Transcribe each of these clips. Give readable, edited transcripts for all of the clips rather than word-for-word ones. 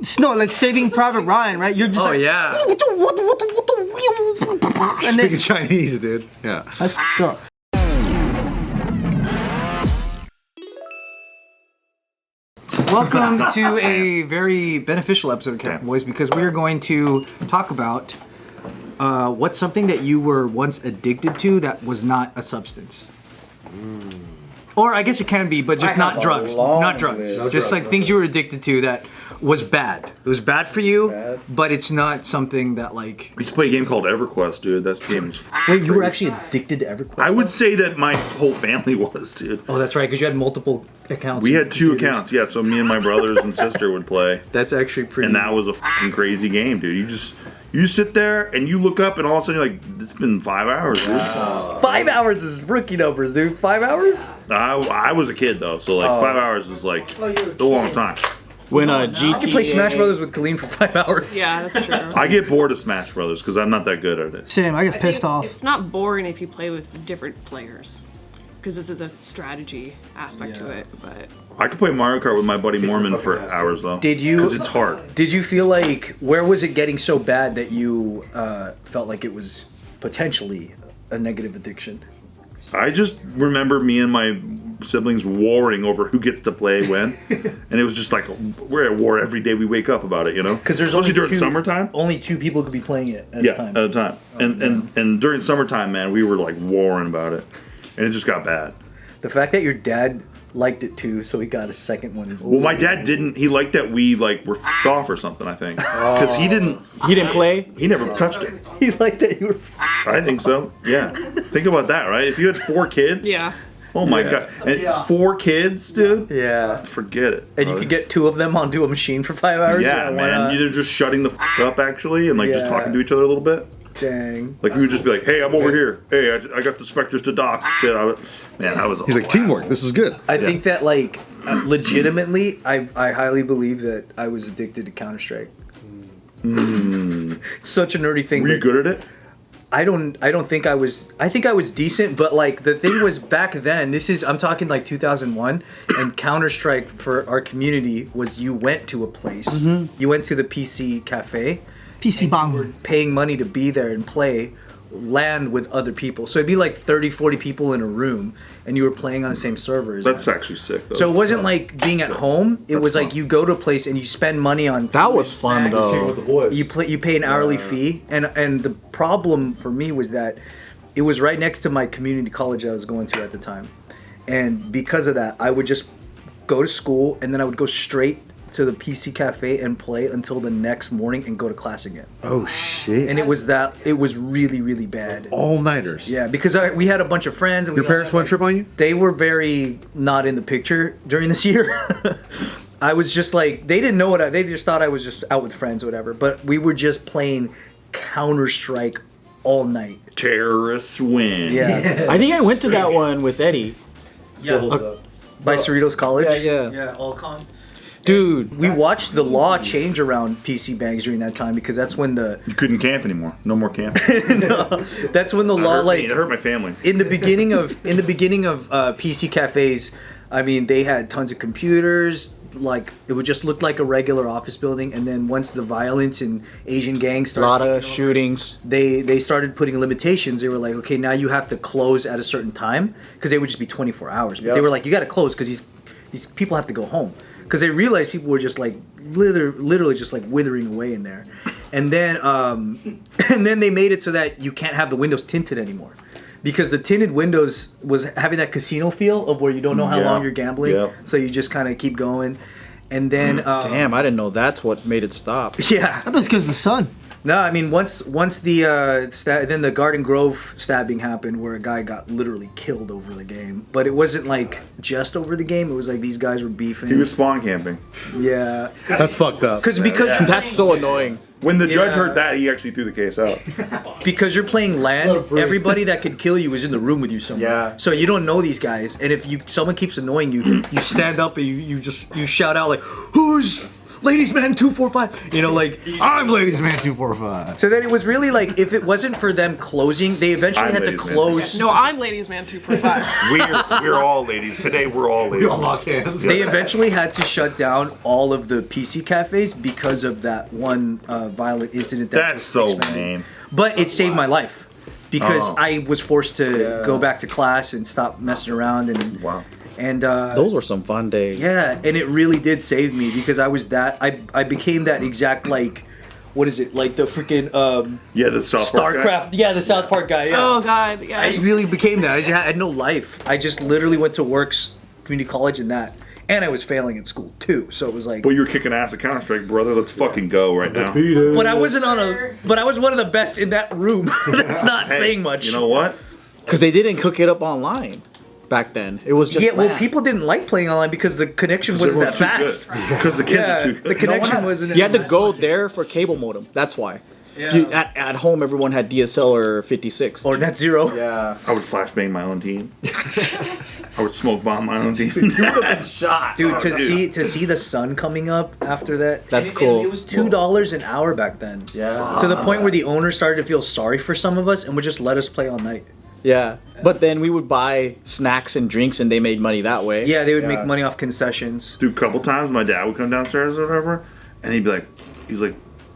It's not like Saving Private Ryan, right? You're just like, yeah. And then, Speaking Chinese, dude. Yeah. that's f***ed up. Welcome to a very beneficial episode of Careful Boys, because we are going to talk about what's something that you were once addicted to that was not a substance. Or I guess it can be, but just not drugs. Not drugs. Just like things you were addicted to that was bad. It was bad for you, but it's not something that like... We used to play a game called EverQuest, dude. That game is Wait, you were actually addicted to EverQuest? I would say that my whole family was, dude. Oh, that's right, because you had multiple accounts. We had 2 accounts, yeah, so me and my brothers and sister would play. That's actually pretty... And that was a fucking crazy game, dude. You sit there and you look up and all of a sudden you're like, it's been 5 hours, dude. 5 hours is rookie numbers, dude. 5 hours? I was a kid, though, so like 5 hours is like a long time. When You can play Smash Brothers with Kalyne for 5 hours. Yeah, that's true. I get bored of Smash Brothers because I'm not that good at it. Same, I get I pissed think off. It's not boring if you play with different players, because this is a strategy aspect to it. But I could play Mario Kart with my buddy Mormon for hours, though. Did you? Because it's hard. Did you feel like, where was it getting so bad that you felt like it was potentially a negative addiction? I just remember me and my siblings warring over who gets to play when, and it was just like we're at war every day we wake up about it, you know. Because there's especially only during summertime. Only 2 people could be playing it at a time. At a time. And during summertime, man, we were like warring about it, and it just got bad. The fact that your dad liked it too, so he got a second one. Is Well, my dad didn't. He liked that we like were f***ed off or something. I think because he didn't. He didn't play? He never touched it. He liked that you were. I think so. Yeah. Think about that, right? If you had 4 kids. yeah, Oh my god. And 4 kids, dude. Yeah. Forget it. And you could get 2 of them onto a machine for 5 hours. Yeah, why man. not? Either just shutting the f*** up actually, and like just Yeah. talking to each other a little bit. Dang. Like we would just be like, "Hey, I'm over here. Hey, I got the Spectres to dock." Shit, man, that was. He's like, teamwork. This is good. I think that like legitimately, I highly believe that I was addicted to Counter-Strike. It's such a nerdy thing. Were you but good at it? I don't think I was. I think I was decent, but like the thing was back then. I'm talking like 2001, and Counter-Strike for our community was you went to a place. You went to the PC cafe. PC bang. Paying money to be there and play LAN with other people. So it'd be like 30, 40 people in a room, and you were playing on the same servers. That's actually sick, though. So it wasn't like being at home. It was like you go to a place and you spend money on. That was fun, though. You pay an hourly fee, and the problem for me was that it was right next to my community college I was going to at the time, and because of that, I would just go to school and then I would go straight to the PC cafe and play until the next morning and go to class again. Oh, shit. And it was really, really bad. All-nighters. Yeah, because we had a bunch of friends. And Your parents went trip on you? They were very not in the picture during this year. I was just like, they didn't know they just thought I was just out with friends or whatever. But we were just playing Counter-Strike all night. Terrorists win. Yeah. I think I went to that one with Eddie. Yeah. By Cerritos College? Yeah. Yeah, Allcon. Dude. We watched the law change around PC bangs during that time because that's when You couldn't camp anymore. No more camping. that's when the law It hurt my family. in the beginning of PC cafes, I mean, they had tons of computers. Like it would just look like a regular office building, and then once the violence and Asian gangs A started, lot of shootings. they started putting limitations. They were like, okay, now you have to close at a certain time because they would just be 24 hours. But they were like, you got to close because these people have to go home because they realized people were just like literally just like withering away in there, and then they made it so that you can't have the windows tinted anymore. Because the tinted windows was having that casino feel of where you don't know how long you're gambling, so you just kind of keep going, and then Damn, I didn't know that's what made it stop. Yeah, I thought it's because of the sun. no, I mean once the then the Garden Grove stabbing happened where a guy got literally killed over the game, but it wasn't like just over the game. It was like these guys were beefing. He was spawn camping. Yeah, That's fucked up. because That's so annoying. When the judge heard that, he actually threw the case out. because you're playing LAN, everybody that could kill you is in the room with you somewhere. Yeah. So you don't know these guys, and if someone keeps annoying you, you stand up and you shout out like, Ladies Man 245. You know, like. I'm Ladies Man 245. So then it was really like, if it wasn't for them closing, they eventually I'm had to Ladies Man. close. No, I'm Ladies Man 245. We're all ladies. Today we're all ladies. lock hands. They eventually had to shut down all of the PC cafes because of that one violent incident. That's so expanded. lame. But it saved my life because Oh. I was forced to go back to class and stop messing around and Wow. and Those were some fun days. yeah, and it really did save me because I was that I became that exact like what is it like the freaking Yeah, the South Park guy. StarCraft the South Park guy yeah. Oh God, yeah. I really became that. I just had no life. I just literally went to community college and that. And I was failing in school too. So it was like But you were kicking ass at Counter-Strike, brother. Let's fucking go right now. but I wasn't but I was one of the best in that room. That's not Hey, saying much. You know what? Because they didn't cook it up online back then. It was just yeah, well LAN. people didn't like playing online because the connection wasn't that fast. Because the kids Yeah, are too good. the connection wasn't You had to go there for cable modem. That's why. Yeah. At home, everyone had DSL or 56. or net zero. Yeah. I would flashbang my own team. I would smoke bomb my own team. Shot. Dude, Oh, to see the sun coming up after that. That's and cool. It was $2 an hour back then. Yeah. To the point where the owner started to feel sorry for some of us and would just let us play all night. Yeah. But then we would buy snacks and drinks and they made money that way. Yeah, they would make money off concessions. Dude, a couple times my dad would come downstairs or whatever, and he'd be like,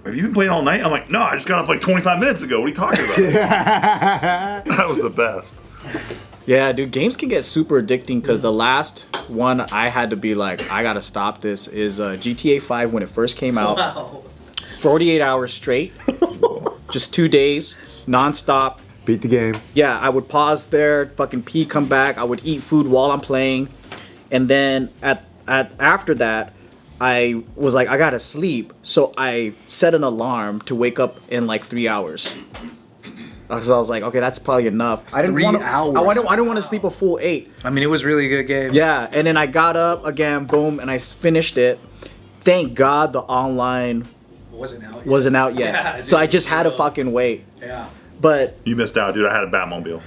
have you been playing all night? I'm like, no, I just got up like 25 minutes ago. What are you talking about? That was the best. Yeah, dude, games can get super addicting because the last one I had to be like, I gotta stop this is GTA 5 when it first came out. Wow. 48 hours straight. Just 2 days, nonstop. Beat the game. Yeah, I would pause there, fucking pee, come back. I would eat food while I'm playing. And then after that, I was like, I gotta sleep. So I set an alarm to wake up in like 3 hours. Because I was like, okay, that's probably enough. I didn't 3 want hours. I didn't want to sleep a full 8. I mean, it was really a good game. Yeah, and then I got up again, boom, and I finished it. Thank God the online wasn't out yet. Yeah, So I dude, just had to real. fucking wait. Yeah. But You missed out, dude. I had a Batmobile.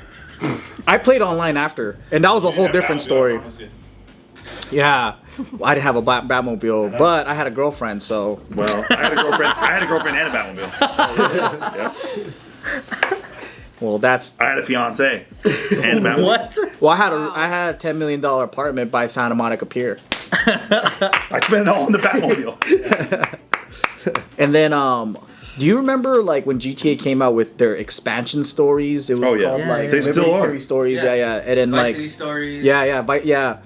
I played online after, and that was a whole different story. Yeah, I didn't have a Batmobile, but I had a girlfriend, so. Well, I had a girlfriend and a Batmobile. Yep. Well, that's. I had a fiance and a Batmobile. What? Well, I had a $10 million apartment by Santa Monica Pier, I spent it all on the Batmobile. and then do you remember like when GTA came out with their expansion stories? It was Oh, yeah. called Yeah, like yeah. They still Liberty are. City Stories, yeah, and then like. Stories. Yeah.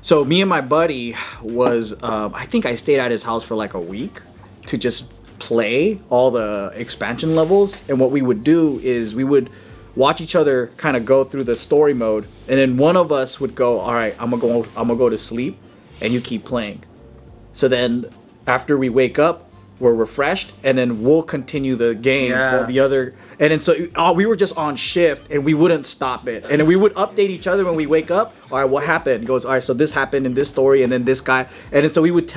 So me and my buddy was, I think I stayed at his house for like a week to just play all the expansion levels. And what we would do is we would watch each other kind of go through the story mode, and then one of us would go, all right, I'm gonna go to sleep, and you keep playing. So then after we wake up, we're refreshed, and then we'll continue the game while the other. And then so we were just on shift, and we wouldn't stop it. And then we would update each other when we wake up. All right, what happened? He goes, all right, so this happened in this story, and then this guy. And then so we would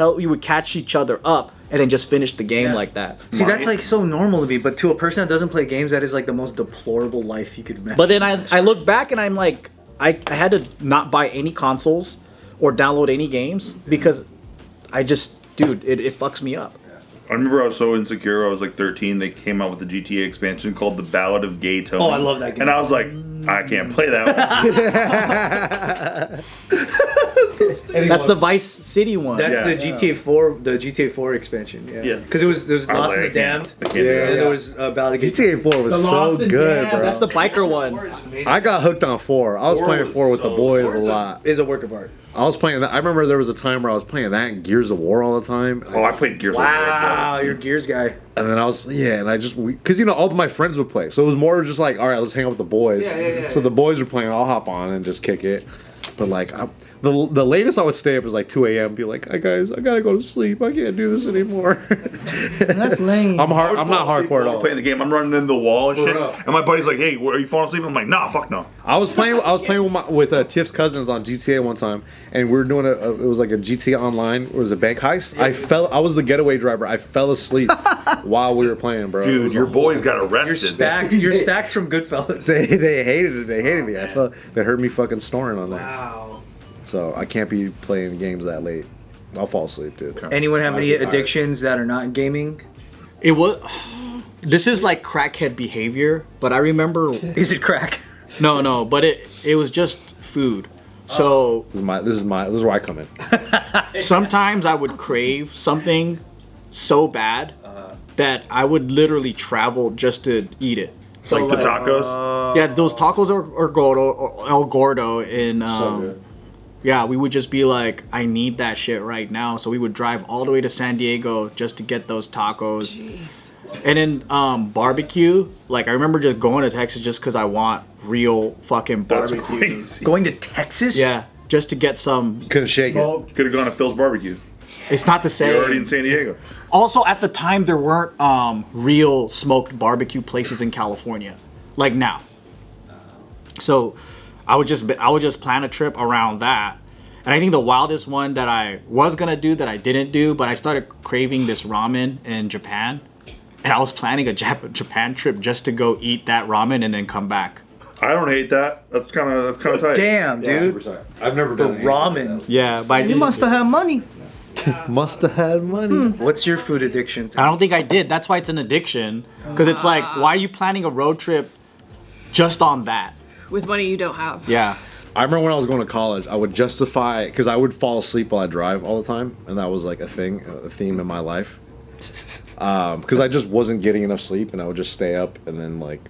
catch each other up, and then just finish the game like that. See, that's like so normal to me, but to a person that doesn't play games, that is like the most deplorable life you could imagine. But then I look back, and I'm like, I had to not buy any consoles or download any games because I just, dude, it fucks me up. I remember I was so insecure. I was like 13. They came out with a GTA expansion called The Ballad of Gay Tony. Oh, I love that game. And I was like, I can't play that one. That's the Vice City one. That's Yeah. the GTA 4 expansion. Yeah. Yeah. Because it was I was Lost like, in the Damned. I can't do And that. then there was Ballad of Gay GTA 4 was so good, bro. That's the biker one. I got hooked on 4. I was playing 4 with the boys a lot. is a work of art. I was playing that. I remember there was a time where I was playing that and Gears of War all the time. Oh, I played Gears of War. Wow, you're a Gears guy. And then and I just, because all of my friends would play. So it was more just like, all right, let's hang out with the boys. So the boys were playing, I'll hop on and just kick it. But like, the latest I would stay up is like 2 a.m. Be like, hey guys, I gotta go to sleep. I can't do this anymore. That's lame. I'm not hardcore at all. Playing the game, I'm running into the wall and shit. real. And my buddy's like, "Hey, are you falling asleep?" I'm like, "Nah, fuck no." I was playing with Tiff's cousins on GTA one time, and we were doing it was like a GTA Online. It was a bank heist. I was the getaway driver. I fell asleep while we were playing, bro. Dude, your boys got arrested. You're stacks from Goodfellas. They hated it. They hated me. I felt they heard me fucking snoring on there. Wow. So I can't be playing games that late. I'll fall asleep, dude. Anyone have any get tired. addictions that are not gaming? It was. This is like crackhead behavior, but I remember. Is it crack? No, but it was just food. So This is where I come in. sometimes I would crave something so bad that I would literally travel just to eat it. So Like the tacos. yeah, those tacos are gordo, or El Gordo, and good. yeah, we would just be like, I need that shit right now. So we would drive all the way to San Diego just to get those tacos. Jesus. And then barbecue, like I remember just going to Texas just because I want real fucking That's barbecue. crazy. Going to Texas? Yeah, just to get some. Couldn't shake it. smoke. Could have gone to Phil's barbecue. It's not the same. You're already in San Diego. Also, at the time, there weren't real smoked barbecue places in California, like now. So, I would just plan a trip around that. And I think the wildest one that I was gonna do that I didn't do, but I started craving this ramen in Japan, and I was planning a Japan trip just to go eat that ramen and then come back. I don't hate that. That's kind of tight. Damn, dude. I've never The ramen. Yeah, but I You didn't must do- have had money. Must have had money. What's your food addiction? I don't think I did. That's why it's an addiction. Because it's like, why are you planning a road trip just on that? With money you don't have. Yeah. I remember when I was going to college, I would justify because I would fall asleep while I drive all the time, and that was like a theme in my life. Because I just wasn't getting enough sleep, and I would just stay up and then like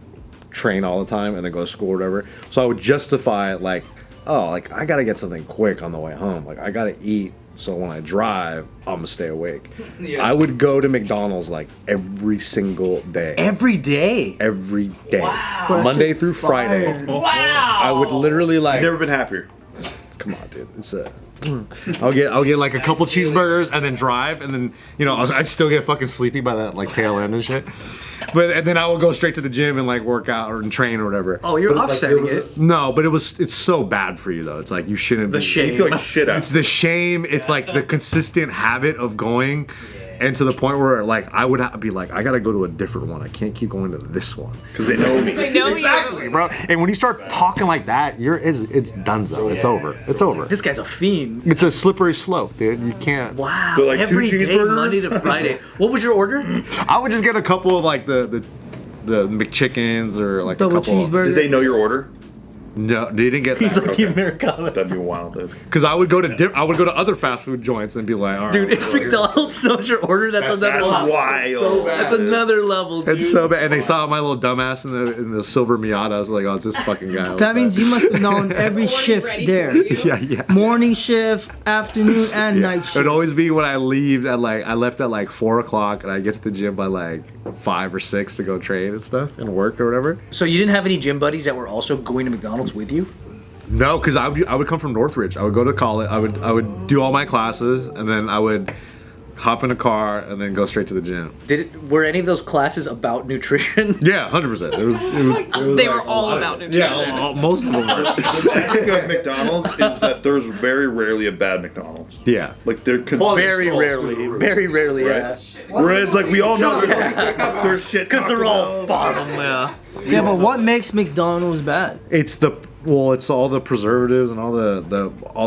train all the time, and then go to school or whatever. So I would justify it like, oh, like I gotta get something quick on the way home. Like I gotta eat, so when I drive, I'm gonna stay awake. Yeah. I would go to McDonald's like every single day. Every day. Every day. Wow. Monday through Friday. Fire. I would literally like. Never been happier. Come on, dude. It's I'll get like a couple cheeseburgers and then drive, and then I'd still get fucking sleepy by that like tail end and shit. And then I would go straight to the gym and like work out and train or whatever. Oh, you're But, offsetting it. No, but it's so bad for you though. It's like you shouldn't. The be. shame. You feel like shit out. It's the shame. It's like the consistent habit of going. And to the point where, like, I would be like, I gotta go to a different one. I can't keep going to this one. Because they know me. They know Exactly, bro. And when you start talking like that, it's donezo. It's over. It's over. This guy's a fiend. It's a slippery slope, dude. You can't. Wow. But, like, two Every day, cheeseburgers? Monday to Friday. What was your order? I would just get a couple of like the McChickens or like Double a couple. cheeseburger. Did they know your order? No, they didn't get He's that. like the Americano. That'd be wild, dude. Because I would go to other fast food joints and be like, all right, Dude, if McDonald's knows your order, that's another That's level. wild. That's another level, dude. it's so bad. And they saw my little dumbass in the silver Miata. I was like, oh, it's this fucking guy. That means you must have known every Already shift ready there. for you. Yeah. Morning shift, afternoon, and night It'd shift. always be when I left at like 4 o'clock and I get to the gym by like 5 or 6 to go train and stuff and work or whatever. So you didn't have any gym buddies that were also going to McDonald's with you? No, because I would come from Northridge. I would go to college. I would do all my classes and then I would hop in a car and then go straight to the gym. Were any of those classes about nutrition? Yeah, 100%. It was They like were a all lot of about it. nutrition. Yeah, most of them were. The best thing about McDonald's is that there's very rarely a bad McDonald's. Yeah. Like they're Very rarely, yeah. Whereas like we all know there's shit Because they're all Taco Bells. bottom, yeah. Yeah, but what makes McDonald's bad? It's all the preservatives and all the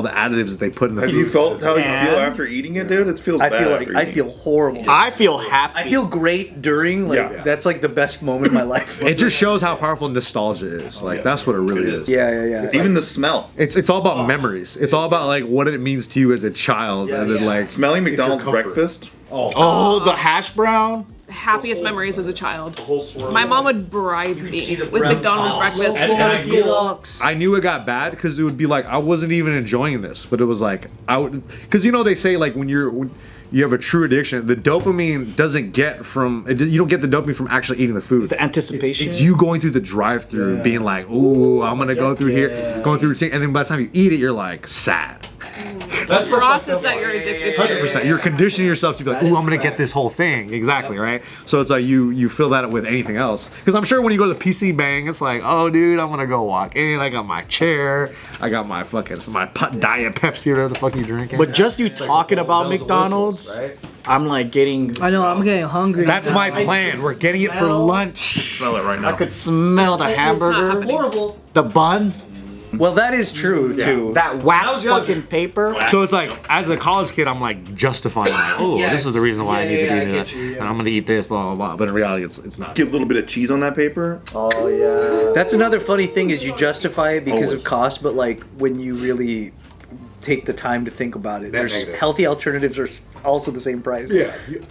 additives that they put in the Have food. you felt how you feel after eating it, dude? It feels I bad. feel like after I eating feel it. horrible. I feel happy. I feel great during, like, Yeah. that's like the best moment in my life. It just shows how powerful nostalgia is. Like that's what it really is. Yeah. Even the smell. It's all about memories. It's all about like what it means to you as a child, and then like Smelling McDonald's comfort. breakfast. Oh, the hash brown. Happiest memories as a child. My mom would bribe me with McDonald's breakfast to go to Oh, school. Deluxe. I knew it got bad because it would be like I wasn't even enjoying this, but it was like I would because they say like when you have a true addiction, the dopamine doesn't get from you don't get the dopamine from actually eating the food. The anticipation. It's you going through the drive-through, being like, "Ooh, I'm gonna go through here," going through routine, and then by the time you eat it, you're like sad. The process that you're addicted to. 100%. You're conditioning yourself to be like, "Ooh, I'm gonna get this whole thing." Exactly, right? So it's like you feel that with anything else. Because I'm sure when you go to the PC Bang, it's like, "Oh, dude, I'm gonna go walk in. I got my chair. I got my diet Pepsi or whatever the fuck you drinking." But just you talking about McDonald's, I'm like getting. I know, I'm getting hungry. that's my plan. We're getting it for lunch. Smell it right now. I could smell the It's not hamburger, happening. horrible. the bun. Well, that is true too. That wax fucking paper. So it's like, as a college kid, I'm like justifying, like, oh, Yes. this is the reason why I need to Yeah, be I doing get that, you, yeah. and I'm gonna eat this, blah blah blah. But in reality, it's not. Get a little bit of cheese on that paper. Oh yeah. That's another funny thing is you justify it because Always. of cost, but like when you really take the time to think about it, there's negative. healthy alternatives are also the same price.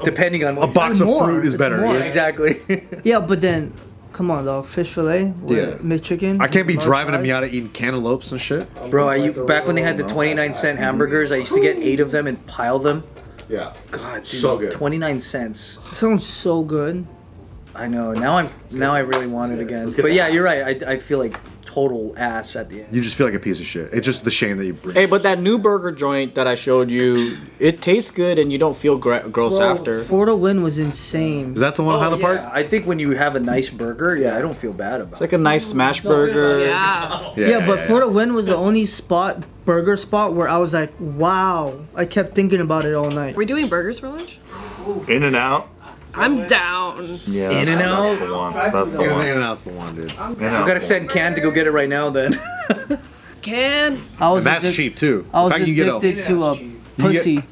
Depending on A what box of more, fruit is it's better. more. Yeah. exactly. Yeah, but then, come on, dog. Fish fillet with Yeah. McChicken. I can't be large driving a fries. Miata eating cantaloupes and shit. Bro, back when they had the 29-cent hamburgers, I used to get 8 of them and pile them. Yeah. God, dude, So good. 29 cents. Sounds so good. I know. Now I really want it again. get But the yeah, app. you're right. I feel like total ass at the end. You just feel like a piece of shit. It's just the shame that you bring. Hey, but that new burger joint that I showed you, it tastes good and you don't feel gross after. For the win was insane. Is that the one in Highland Park? Yeah, I think when you have a nice burger, I don't feel bad about It's it. like a nice smash burger. Yeah. Yeah, but For the Win was the only burger spot where I was like, wow. I kept thinking about it all night. We're doing burgers for lunch? In and out. I'm down. Yeah. In and out? That's the one. That's the Yeah, one. In-N-Out's the one, dude. I gotta send Can to go get it right now then. Can. I was And that's addic- cheap too. I In was fact, you get a- addicted to a pussy.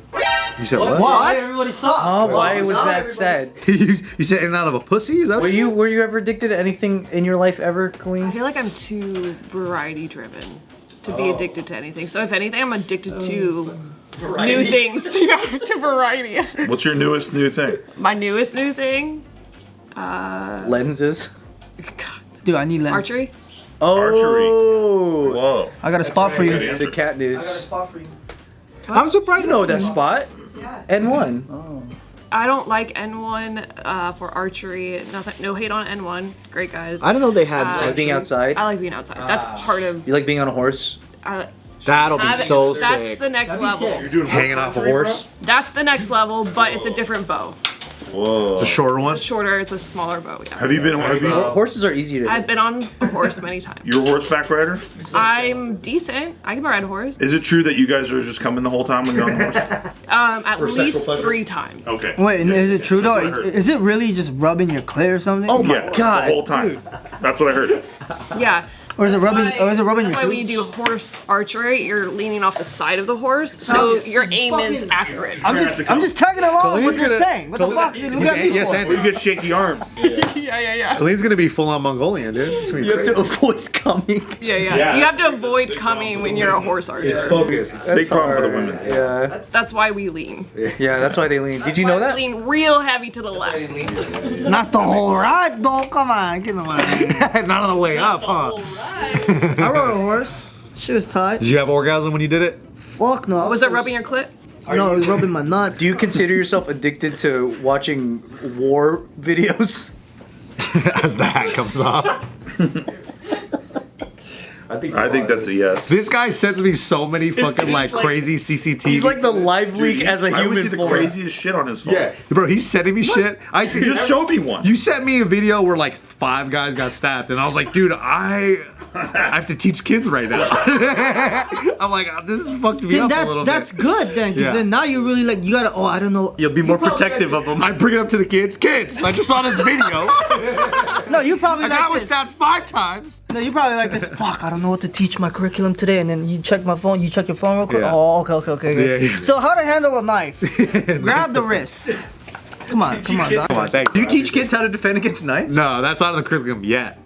You said what? What? Everybody saw. Oh, why was that said? you said in and out of a pussy? Is that Were you ever addicted to anything in your life ever, I Kalyne? feel like I'm too variety driven to be addicted to anything. So if anything, I'm addicted to new things, to variety. What's your newest new thing? My newest new thing, Lenses. Dude, I need lens. archery. Oh, Whoa. I got a spot for Good you. answer. the cat news. I'm surprised. You know that spot. N1. I don't like N1 for archery. Nothing, no hate on N1. Great guys. I didn't know they had. Like being outside. I like being outside. That's part of. You like being on a horse? That'll be so That's sick. the next level. hanging off a horse? That's the next level, but it's a different bow. Whoa. The shorter one? It's shorter. It's a smaller bow. Yeah. Have you been? Horses are easy to. I've been on a horse many times. You're a horseback rider? I'm decent. I can ride a horse. Is it true that you guys are just coming the whole time when you're on the horse? At For least sexual pleasure? 3 times. Okay. Wait, and is it true though? That's what I heard. Is it really just rubbing your clit or something? Oh my Yeah, God, the whole time. That's what I heard. Yeah. Or is it rubbing? Why- Or is it rubbing That's your why when you clit? do horse archery, you're leaning off the side of the horse, so your aim is accurate. I'm just tagging along with what you're gonna- saying. What the fuck? Look at me Yes, for. and You get shaky arms. Yeah. Kaleem's gonna be full on Mongolian, dude. It's gonna be You have to crazy. avoid coming. Yeah. You have to avoid coming when you're a horse archer. Focus. Big problem for the women. Yeah. That's why we lean. Yeah, that's why they lean. Did you know that? Lean real heavy to the left. Not the whole ride, though. Come on, get the one. Not on the way up, huh? I rode a horse. Shit was tight. Did you have orgasm when you did it? Fuck no. Was it rubbing your clit? No, it was rubbing my nuts. Do you consider yourself addicted to watching war videos? As the hat comes off. I think that's a yes. This guy sends me so many fucking like like- crazy CCTV. He's like the live leak as a I always see human the form. craziest shit on his phone. yeah, bro. He's sending me shit. I see. You just showed me one. You sent me a video where like 5 guys got stabbed, and I was like, dude, I have to teach kids right now. I'm like, this is fucked me Then up a little that's bit. good then, 'cause Yeah. then now you really like you gotta. Oh, I don't know. You'll be more probably protective like of them. I bring it up to the kids. Kids, I just saw this video. No, you probably A guy like was this. stabbed 5 times. No, you probably like this. Fuck, I don't know what to teach my curriculum today, and then you check my phone. You check your phone real quick. Yeah. Oh, okay. Yeah, yeah. So how to handle a knife? Grab the wrist. Come on, dog. Come on, thank Do you teach kids how to defend against knives? No, that's not in the curriculum yet.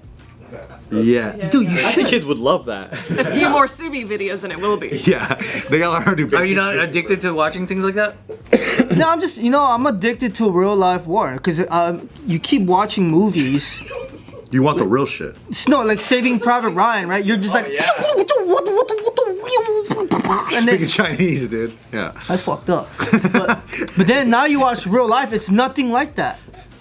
Yeah. Dude, you I should. think kids would love that. A few more Subin videos and it will be. Yeah. They gotta learn how to do Are you not addicted to watching things like that? No, I'm just, I'm addicted to real life war because you keep watching movies. You want the real shit. It's no like Saving Private Ryan, right? You're just like, and Speaking then Chinese, dude. Yeah. that's fucked up. But then now you watch real life, it's nothing like that.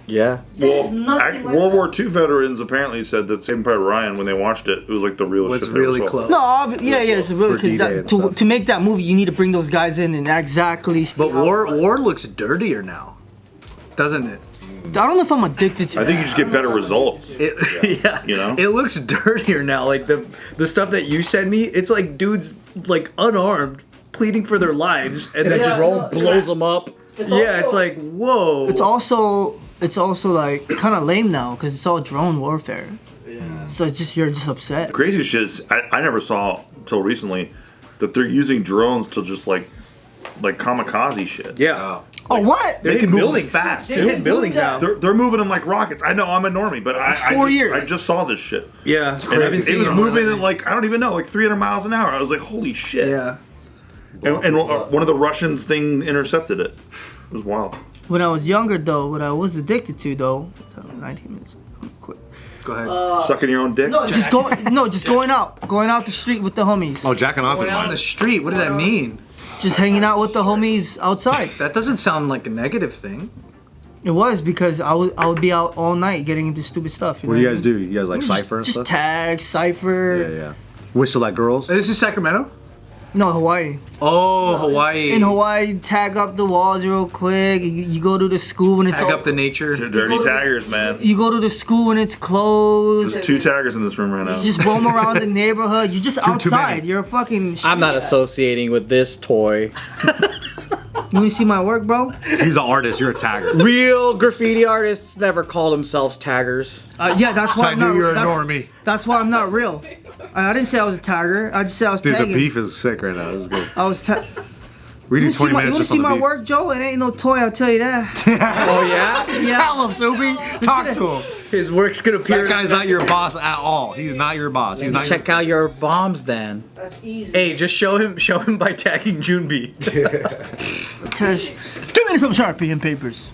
Yeah. Well, nothing like World War II veterans apparently said that Saving Private Ryan, when they watched it, it was like the realest Was shit they ever really saw. close. No, yeah, it's really For D-Day because and stuff. to make that movie, you need to bring those guys in and exactly. But war looks dirtier now, doesn't it? I don't know if I'm addicted to. I think you just get better results. Yeah. You know? It looks dirtier now. Like the stuff that you send me, it's like dudes like unarmed pleading for their lives, and then just Drone blows them up. yeah, it's like whoa. It's also like kind of lame now because it's all drone warfare. So it's just you're just upset. Crazy shit is, I never saw until recently that they're using drones to just like kamikaze shit. Yeah. Oh, what? They're hitting buildings fast. They're hitting buildings now. They're moving them like rockets. I know I'm a normie, but I 4 years. I just saw this shit. Yeah. And it was moving at like, I don't even know, like 300 miles an hour. I was like, holy shit. Yeah. And one of the Russians thing intercepted it. It was wild. When I was younger, though, what I was addicted to, though, 19 minutes. Quick. Go ahead. Sucking your own dick? No, just going out the street with the homies. Oh, jacking off is Going out on mine. the street. What does that mean? Just hanging out with the homies outside. That doesn't sound like a negative thing. It was because I would be out all night getting into stupid stuff. What do you guys do? You guys like Just- cipher and just stuff? tag, cipher. Yeah. Whistle at girls? This is Sacramento? No, Hawaii. Oh, Hawaii. In Hawaii, you tag up the walls real quick. You go to the school when it's Tag all, up the nature. They're dirty taggers, man. You go to the school when it's closed. There's 2 taggers in this room right now. You just roam around the neighborhood. You're just too outside. many. You're a fucking. I'm not associating with this toy. You want to see my work, bro? He's an artist. You're a tagger. Real graffiti artists never call themselves taggers. Yeah, that's why I I'm knew not. you were a that's, normie. that's why I'm not real. I didn't say I was a tagger. I just said I was Dude, tagging. the beef is sick right now. This is good. I was. We do You 20 want minutes to just see on the my beef. work, Joe? It ain't no toy. I'll tell you that. Oh yeah? Yeah. Tell him, Subin. Talk to him. His work's gonna appear. That guy's not your boss at all. He's not your boss. He's not Check out your bombs then. That's easy. Hey, just show him by tagging Junebee. Tesh, give me some Sharpie and papers.